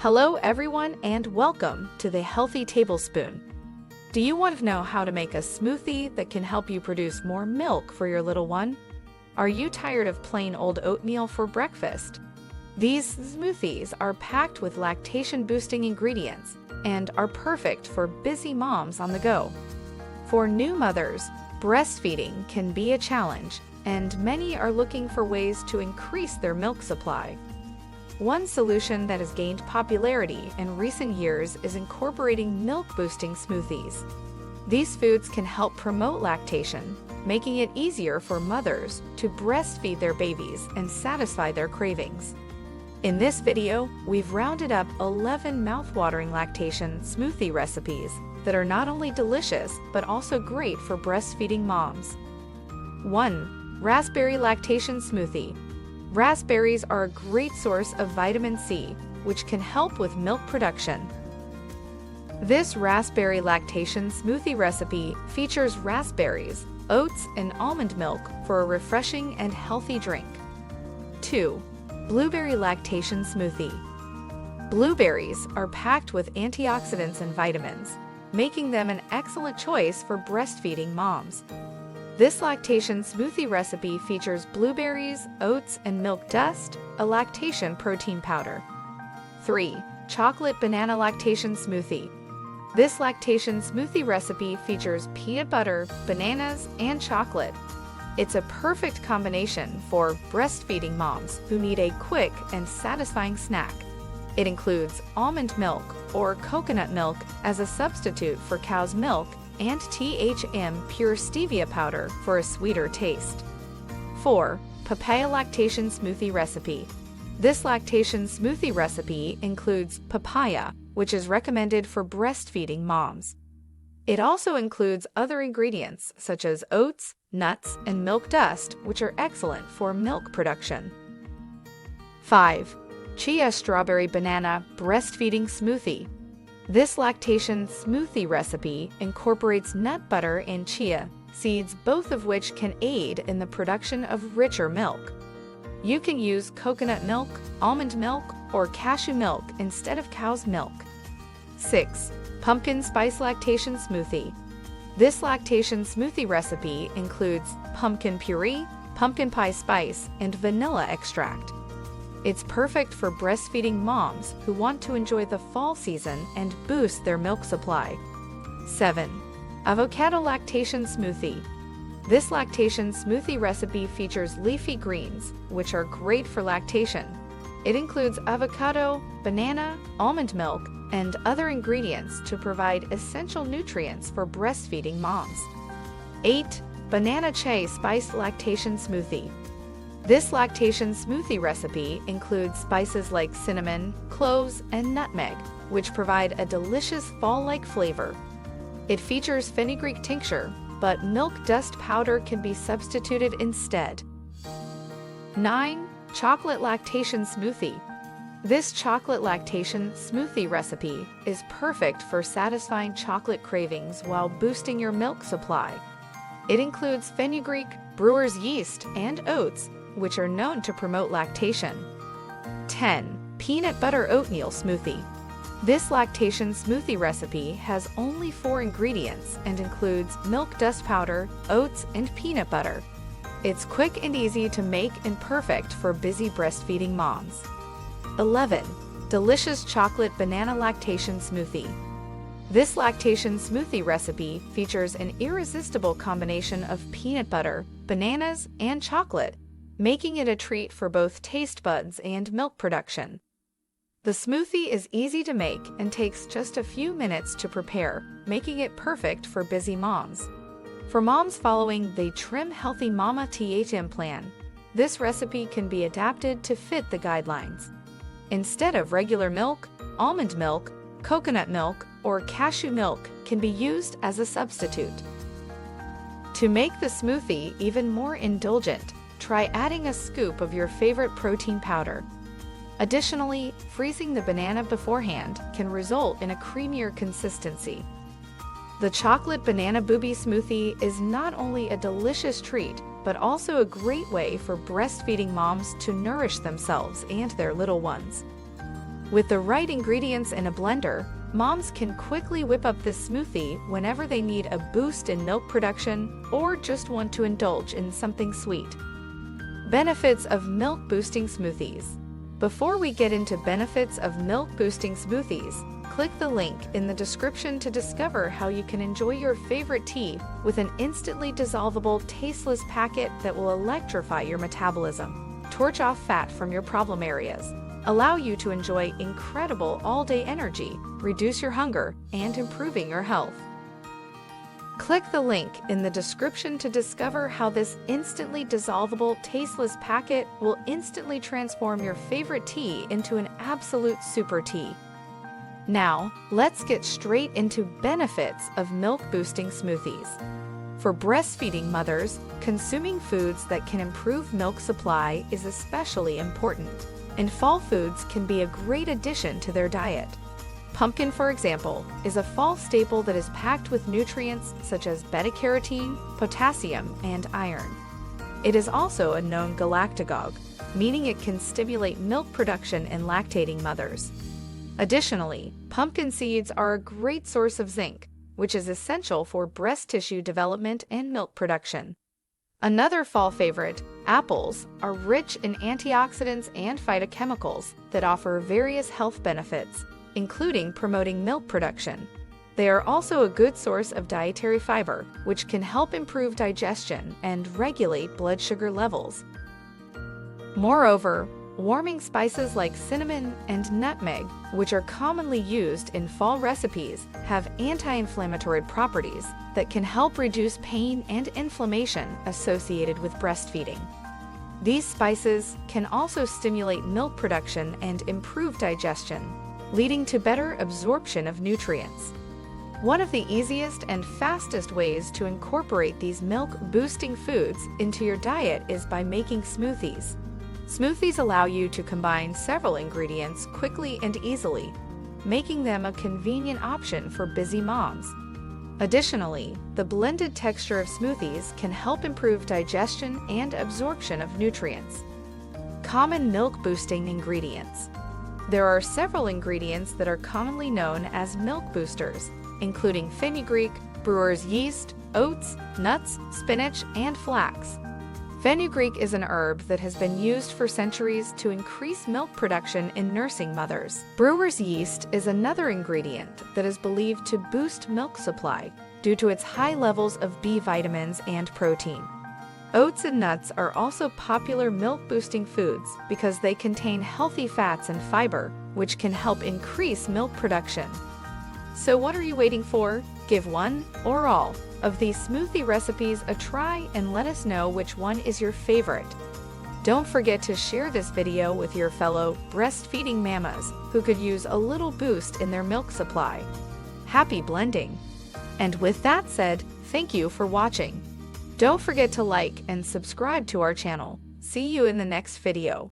Hello everyone and welcome to the Healthy Tablespoon. Do you want to know how to make a smoothie that can help you produce more milk for your little one? Are you tired of plain old oatmeal for breakfast? These smoothies are packed with lactation-boosting ingredients and are perfect for busy moms on the go. For new mothers, breastfeeding can be a challenge, and many are looking for ways to increase their milk supply. One solution that has gained popularity in recent years is incorporating milk-boosting smoothies. These foods can help promote lactation, making it easier for mothers to breastfeed their babies and satisfy their cravings. In this video, we've rounded up 11 mouth-watering lactation smoothie recipes that are not only delicious but also great for breastfeeding moms. 1. Raspberry Lactation Smoothie. Raspberries are a great source of vitamin C, which can help with milk production. This raspberry lactation smoothie recipe features raspberries, oats, and almond milk for a refreshing and healthy drink. 2. Blueberry Lactation Smoothie. Blueberries are packed with antioxidants and vitamins, making them an excellent choice for breastfeeding moms. This lactation smoothie recipe features blueberries, oats, and milk dust, a lactation protein powder. 3. Chocolate Banana Lactation Smoothie. This lactation smoothie recipe features peanut butter, bananas, and chocolate. It's a perfect combination for breastfeeding moms who need a quick and satisfying snack. It includes almond milk or coconut milk as a substitute for cow's milk and THM pure stevia powder for a sweeter taste. 4. Papaya Lactation Smoothie Recipe. This lactation smoothie recipe includes papaya, which is recommended for breastfeeding moms. It also includes other ingredients such as oats, nuts, and milk dust, which are excellent for milk production. 5. Chia Strawberry Banana Breastfeeding Smoothie. This lactation smoothie recipe incorporates nut butter and chia seeds, both of which can aid in the production of richer milk. You can use coconut milk, almond milk, or cashew milk instead of cow's milk. 6. Pumpkin Spice Lactation Smoothie. This lactation smoothie recipe includes pumpkin puree, pumpkin pie spice, and vanilla extract. It's perfect for breastfeeding moms who want to enjoy the fall season and boost their milk supply. 7. Avocado Lactation Smoothie. This lactation smoothie recipe features leafy greens, which are great for lactation. It includes avocado, banana, almond milk, and other ingredients to provide essential nutrients for breastfeeding moms. 8. Banana Chai Spiced Lactation Smoothie. This lactation smoothie recipe includes spices like cinnamon, cloves, and nutmeg, which provide a delicious fall-like flavor. It features fenugreek tincture, but milk dust powder can be substituted instead. 9. Chocolate Lactation Smoothie. This chocolate lactation smoothie recipe is perfect for satisfying chocolate cravings while boosting your milk supply. It includes fenugreek, brewer's yeast, and oats, which are known to promote lactation. 10. Peanut Butter Oatmeal Smoothie. This lactation smoothie recipe has only 4 ingredients and includes milk dust powder, oats, and peanut butter. It's quick and easy to make and perfect for busy breastfeeding moms. 11. Delicious Chocolate Banana Lactation Smoothie. This lactation smoothie recipe features an irresistible combination of peanut butter, bananas, and chocolate, making it a treat for both taste buds and milk production. The smoothie is easy to make and takes just a few minutes to prepare, making it perfect for busy moms. For moms following the Trim Healthy Mama THM plan, this recipe can be adapted to fit the guidelines. Instead of regular milk, almond milk, coconut milk, or cashew milk can be used as a substitute. To make the smoothie even more indulgent, try adding a scoop of your favorite protein powder. Additionally, freezing the banana beforehand can result in a creamier consistency. The Chocolate Banana Booby Smoothie is not only a delicious treat, but also a great way for breastfeeding moms to nourish themselves and their little ones. With the right ingredients in a blender, moms can quickly whip up this smoothie whenever they need a boost in milk production or just want to indulge in something sweet. Benefits of milk-boosting smoothies. Before we get into benefits of milk-boosting smoothies, click the link in the description to discover how you can enjoy your favorite tea with an instantly dissolvable, tasteless packet that will electrify your metabolism, torch off fat from your problem areas, allow you to enjoy incredible all-day energy, reduce your hunger, and improving your health. Click the link in the description to discover how this instantly dissolvable, tasteless packet will instantly transform your favorite tea into an absolute super tea. Now, let's get straight into benefits of milk-boosting smoothies. For breastfeeding mothers, consuming foods that can improve milk supply is especially important, and fall foods can be a great addition to their diet. Pumpkin, for example, is a fall staple that is packed with nutrients such as beta-carotene, potassium, and iron. It is also a known galactagogue, meaning it can stimulate milk production in lactating mothers. Additionally, pumpkin seeds are a great source of zinc, which is essential for breast tissue development and milk production. Another fall favorite, apples, are rich in antioxidants and phytochemicals that offer various health benefits, including promoting milk production. They are also a good source of dietary fiber, which can help improve digestion and regulate blood sugar levels. Moreover, warming spices like cinnamon and nutmeg, which are commonly used in fall recipes, have anti-inflammatory properties that can help reduce pain and inflammation associated with breastfeeding. These spices can also stimulate milk production and improve digestion, leading to better absorption of nutrients. One of the easiest and fastest ways to incorporate these milk-boosting foods into your diet is by making smoothies. Smoothies allow you to combine several ingredients quickly and easily, making them a convenient option for busy moms. Additionally, the blended texture of smoothies can help improve digestion and absorption of nutrients. Common milk-boosting ingredients. There are several ingredients that are commonly known as milk boosters, including fenugreek, brewer's yeast, oats, nuts, spinach, and flax. Fenugreek is an herb that has been used for centuries to increase milk production in nursing mothers. Brewer's yeast is another ingredient that is believed to boost milk supply due to its high levels of B vitamins and protein. Oats and nuts are also popular milk-boosting foods because they contain healthy fats and fiber, which can help increase milk production. So what are you waiting for? Give one or all of these smoothie recipes a try and let us know which one is your favorite. Don't forget to share this video with your fellow breastfeeding mamas who could use a little boost in their milk supply. Happy blending! And with that said, thank you for watching. Don't forget to like and subscribe to our channel. See you in the next video.